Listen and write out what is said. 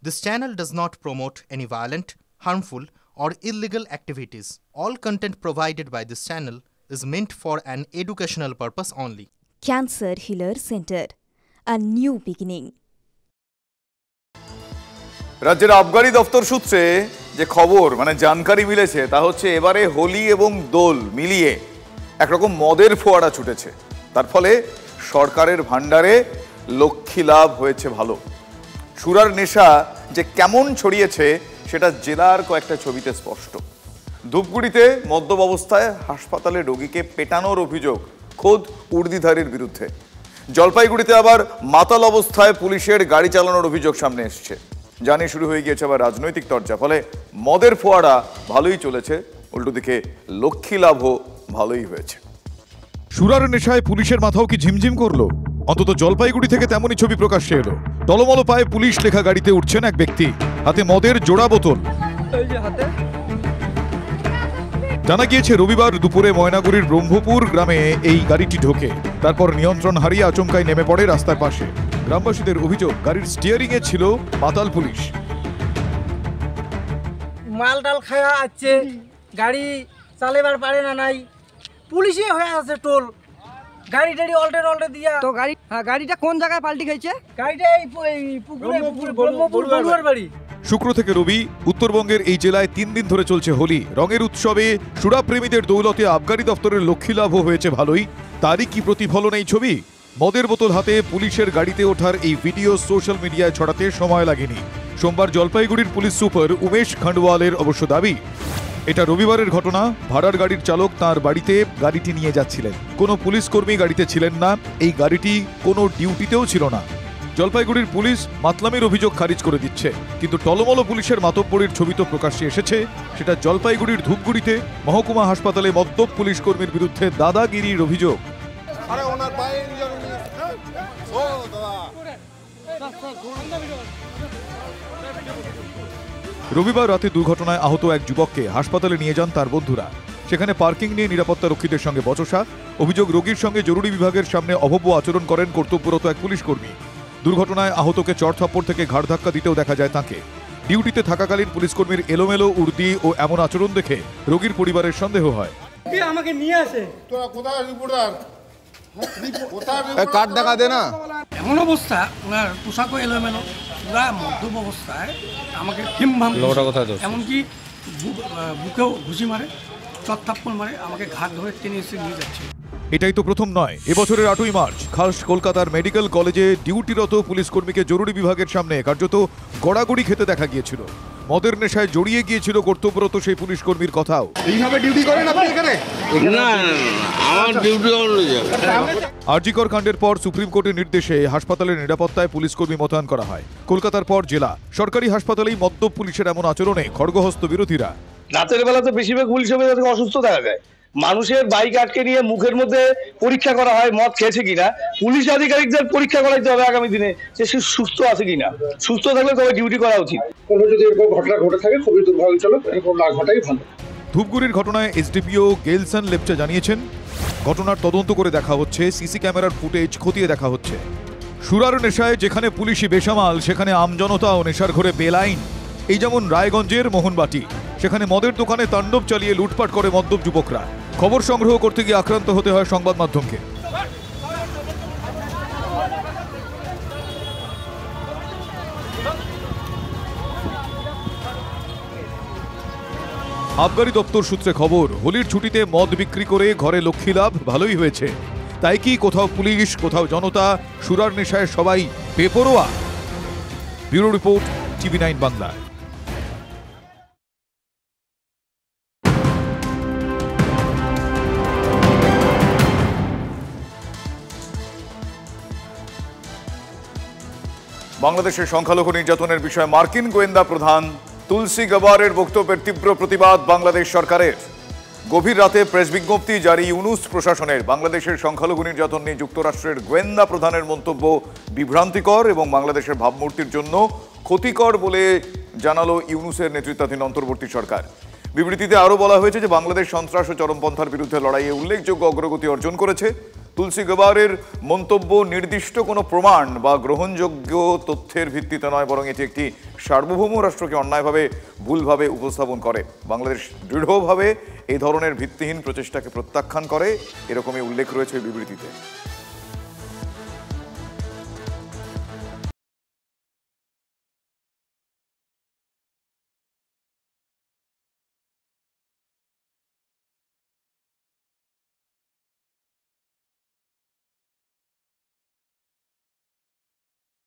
This channel does not promote any violent, harmful, or illegal activities. All content provided by this channel is meant for an educational purpose only. Cancer Healer Center, a new beginning. রাজ্যের আবগারি দপ্তর সূত্রে যে খবর জানকারি মিলেছে তা হচ্ছে এবারে হোলি এবং দোল মিলিয়ে একরকম মদের ফোয়ারা ছুটেছে। তার ফলে সরকারের ভান্ডারে লক্ষ্মী লাভ হয়েছে ভালো। সুরার নেশা যে কেমন ছড়িয়েছে সেটা জেলার কয়েকটা ছবিতে স্পষ্ট। ধূপগুড়িতে মদ্যপ অবস্থায় হাসপাতালে রোগীকে পেটানোর অভিযোগ খোদ উর্দিধারীর বিরুদ্ধে। জলপাইগুড়িতে আবার মাতাল অবস্থায় পুলিশের গাড়ি চালানোর অভিযোগ সামনে এসছে। জানি শুরু হয়ে গিয়েছে আবার রাজনৈতিক চর্চা। ফলে মদের ফোয়ারা ভালোই চলেছে, উল্টো দিকে লক্ষ্মী লাভও ভালোই হয়েছে। সুরার নেশায় পুলিশের মাথাও কি ঝিমঝিম করলো? অন্তত জলপাইগুড়ি থেকে তেমনই ছবি প্রকাশ্যে এলো। টলমল পায়ে পুলিশ লেখা গাড়িতে উঠছেন এক ব্যক্তি, হাতে মদের জোড়া বোতল। জানা গিয়েছে রবিবার দুপুরে ময়নাগুড়ির ব্রহ্মপুর গ্রামে এই গাড়িটি ঢোকে। তারপর নিয়ন্ত্রণ হারিয়ে আচমকায় নেমে পড়ে রাস্তার পাশে। গ্রামবাসীদের অভিযোগ গাড়ির স্টিয়ারিং এ ছিল মাতাল পুলিশ। মাল ডাল খায়া আছে, গাড়ি চালাবার পারে না, নাই পুলিশে হয়ে আছে টোল। গাড়ি টাড়ি অল্টে দিয়া তো গাড়িটা কোন জায়গায় পাল্টি খাইছে? গাড়িটা এই পুকুরে বাড়ি। শুক্র থেকে রবি উত্তরবঙ্গের এই জেলায় 3 দিন ধরে চলছে হোলি। রঙের উৎসবে সুরাপ্রেমীদের দৌলতে আবগারি দপ্তরের লক্ষ্মী লাভও হয়েছে ভালোই। তারই কি প্রতিফলন এই ছবি? মদের বোতল হাতে পুলিশের গাড়িতে ওঠার এই ভিডিও সোশ্যাল মিডিয়ায় ছড়াতে সময় লাগেনি। সোমবার জলপাইগুড়ির পুলিশ সুপার উমেশ খান্ডওয়ালের অবশ্য দাবি এটা রবিবারের ঘটনা। ভাড়ার গাড়ির চালক তার বাড়িতে গাড়িটি নিয়ে যাচ্ছিলেন, কোনো পুলিশ কর্মী গাড়িতে ছিলেন না, এই গাড়িটি কোনো ডিউটিতেও ছিল না। জলপাইগুড়ির পুলিশ মাতলামির অভিযোগ খারিজ করে দিচ্ছে, কিন্তু টলমল পুলিশের মাতব্বরির ছবি তো প্রকাশ্যে এসেছে। সেটা জলপাইগুড়ির ধূপগুড়িতে মহকুমা হাসপাতালে মদ্যপ পুলিশ কর্মীর বিরুদ্ধে দাদাগিরির অভিযোগ। রবিবার রাতে দুর্ঘটনায় আহত এক যুবককে হাসপাতালে নিয়ে যান তার বন্ধুরা। সেখানে পার্কিং নিয়ে নিরাপত্তা রক্ষীদের সঙ্গে বচসা। অভিযোগ রোগীর সঙ্গে জরুরি বিভাগের সামনে অভব্য আচরণ করেন কর্তব্যরত এক পুলিশ কর্মী। দুর্ঘটনায় আহতকে চড়থাপ্পড় থেকে ঘাড় ধাক্কা দিতেও দেখা যায় তাঁকে। ডিউটিতে থাকাকালীন পুলিশ কর্মীর এলোমেলো উর্দি ও এমন আচরণ দেখে রোগীর পরিবারের সন্দেহ হয়। আমাকে নিয়ে আসে, তোরা কোথায় রিপোর্টার? কার্ড দেখা দে না। এমন অবস্থা, ওনার পোশাকও এলোমেলো, পুরা মদ্যপ অবস্থায় আমাকে এমনকি বুকেও ঘুষি মারে, চড়থাপ্পড় মারে, আমাকে ঘাট ধরে টেনে এসে নিয়ে যাচ্ছে। এটাই তো প্রথম নয়। এবছরের 8ই মার্চ খাস কলকাতার মেডিকেল কলেজে ডিউটিরত পুলিশ কর্মীকে জরুরি বিভাগের সামনে কার্যত গড়াগড়ি খেতে দেখা গিয়েছিল। মদের নেশায় জড়িয়ে গিয়েছিল কর্তব্যরত সেই পুলিশ কর্মীর কথাও। এইভাবে ডিউটি করেন আপনি এখানে? না, আমার ডিউটি অন্য জায়গায়। আরজিকর কাণ্ডের পর সুপ্রিম কোর্টের নির্দেশে হাসপাতালের নিরাপত্তায় পুলিশ কর্মী মোতায়েন করা হয়। কলকাতার পর জেলা সরকারি হাসপাতালেই মদ্যপ পুলিশের এমন আচরণে খড়গহস্ত বিরোধীরা। রাতের বেলা তো বেশিরভাগ পুলিশ অসুস্থ দেখা যায়। মানুষের বাইক আটকে নিয়ে মুখের মধ্যে পরীক্ষা করা হয় মদ খেয়েছে কিনা। পুলিশ আধিকারিকদের পরীক্ষা করাইতে হবে আগামী দিনে যে সে সুস্থ আছে কিনা। সুস্থ থাকলে তবে ডিউটি করা উচিত। কোনো যদি এরকম ঘটনা ঘটে থাকে খুবই দুর্ভাগ্যজনক, এরকম না ঘটাই ভালো। ধূপগুড়ির ঘটনায় এসডিপিও গেলসন লেপচা জানিয়েছেন, ঘটনার তদন্ত করে দেখা হচ্ছে, সিসি ক্যামেরার ফুটেজ খতিয়ে দেখা হচ্ছে। সুরার নেশায় যেখানে পুলিশই বেসামাল, সেখানে আমজনতা ও নেশার ঘরে বেলাইন। এই যেমন রায়গঞ্জের মোহনবাটি, সেখানে মদের দোকানে তাণ্ডব চালিয়ে লুটপাট করে মদ্যপ যুবকরা। খবর সংগ্রহ করতে গিয়ে আক্রান্ত হতে হয় সংবাদ মাধ্যমকে। আবগারি দপ্তর সূত্রে খবর, হোলির ছুটিতে মদ বিক্রি করে ঘরে লক্ষ্মী লাভ ভালোই হয়েছে। তাই কি কোথাও পুলিশ, কোথাও জনতা, সুরার নেশায় সবাই বেপরোয়া? Bureau report, TV9 Bangla. বাংলাদেশের সংখ্যালঘু নির্যাতনের বিষয়ে মার্কিন গোয়েন্দা প্রধান তুলসী গাবারের বক্তব্যের তীব্র প্রতিবাদ বাংলাদেশ সরকারের। গভীর রাতে প্রেস বিজ্ঞপ্তি জারি ইউনুস প্রশাসনের। বাংলাদেশের সংখ্যালঘু নির্যাতন নিয়ে যুক্তরাষ্ট্রের গোয়েন্দা প্রধানের মন্তব্য বিভ্রান্তিকর এবং বাংলাদেশের ভাবমূর্তির জন্য ক্ষতিকর বলে জানালো ইউনুসের নেতৃত্বাধীন অন্তর্বর্তী সরকার। বিবৃতিতে আরও বলা হয়েছে যে বাংলাদেশ সন্ত্রাস ও চরমপন্থার বিরুদ্ধে লড়াইয়ে উল্লেখযোগ্য অগ্রগতি অর্জন করেছে। তুলসী গেবারের মন্তব্য নির্দিষ্ট কোনো প্রমাণ বা গ্রহণযোগ্য তথ্যের ভিত্তিতে নয়, বরং এটি একটি সার্বভৌম রাষ্ট্রকে অন্যায়ভাবে ভুলভাবে উপস্থাপন করে। বাংলাদেশ দৃঢ়ভাবে এই ধরনের ভিত্তিহীন প্রচেষ্টাকে প্রত্যাখ্যান করে, এরকমই উল্লেখ রয়েছে বিবৃতিতে।